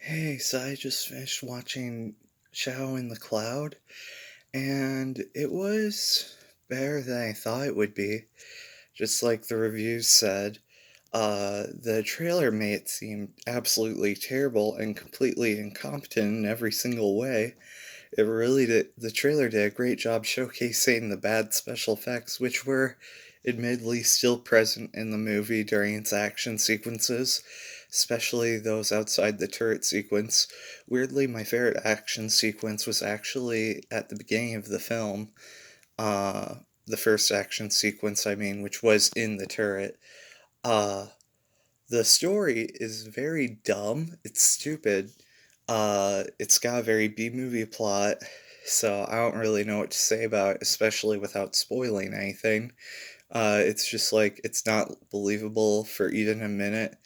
Hey, so I just finished watching Shadow in the Cloud, and it was better than I thought it would be. Just like the reviews said, the trailer made it seem absolutely terrible and completely incompetent in every single way. It really did, the trailer did a great job showcasing the bad special effects, which were admittedly still present in the movie during its action sequences, especially those outside the turret sequence. Weirdly, my favorite action sequence was actually at the beginning of the film. Uh, the first action sequence, I mean, which was in the turret. Uh, the story is very dumb. It's stupid. It's got a very B-movie plot, so I don't really know what to say about it, especially without spoiling anything. It's just like, it's not believable for even a minute.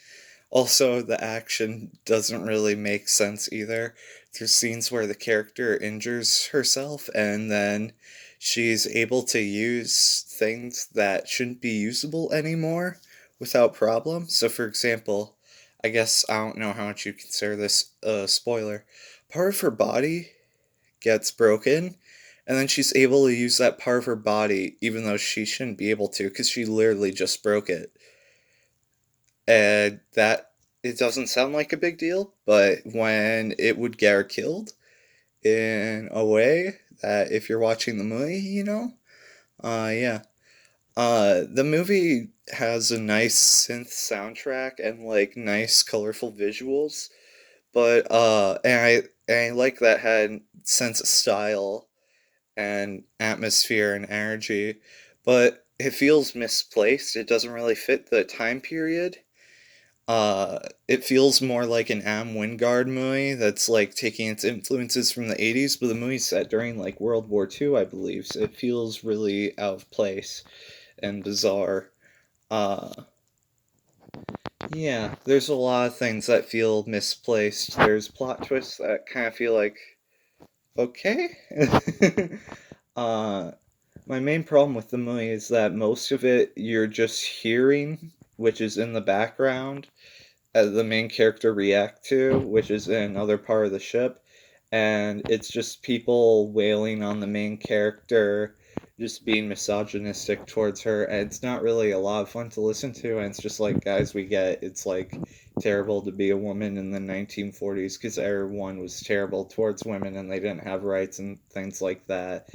Also, the action doesn't really make sense either. There's scenes where the character injures herself and then she's able to use things that shouldn't be usable anymore without problem. So, for example, I guess I don't know how much you consider this a spoiler. Part of her body gets broken, and then she's able to use that part of her body even though she shouldn't be able to because she literally just broke it. And that it doesn't sound like a big deal, but when it would get her killed in a way that if you're watching the movie, yeah. The movie has a nice synth soundtrack and like nice colorful visuals, but and I like that had sense of style and atmosphere and energy, but it feels misplaced. It doesn't really fit the time period. It feels more like an Am Wingard movie that's like taking its influences from the 80s, but the movie's set during like World War II, I believe, so it feels really out of place and bizarre. Uh, yeah, there's a lot of things that feel misplaced. There's plot twists that kind of feel like, okay? uh, my main problem with the movie is that most of it you're just hearing, which is in the background the main character react to, which is in another part of the ship, and it's just people wailing on the main character, just being misogynistic towards her, and it's not really a lot of fun to listen to, and it's just like, guys, we get it's like terrible to be a woman in the 1940s because everyone was terrible towards women and they didn't have rights and things like that,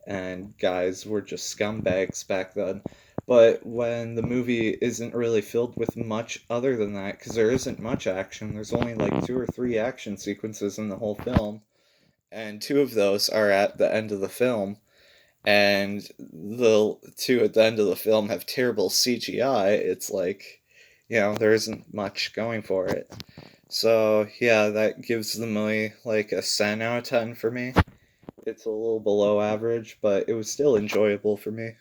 and guys were just scumbags back then. But when the movie isn't really filled with much other than that, because there isn't much action, there's only like two or three action sequences in the whole film, and two of those are at the end of the film, and the two at the end of the film have terrible CGI. It's like, there isn't much going for it. So, yeah, that gives the movie like a 10 out of 10 for me. It's a little below average, but it was still enjoyable for me.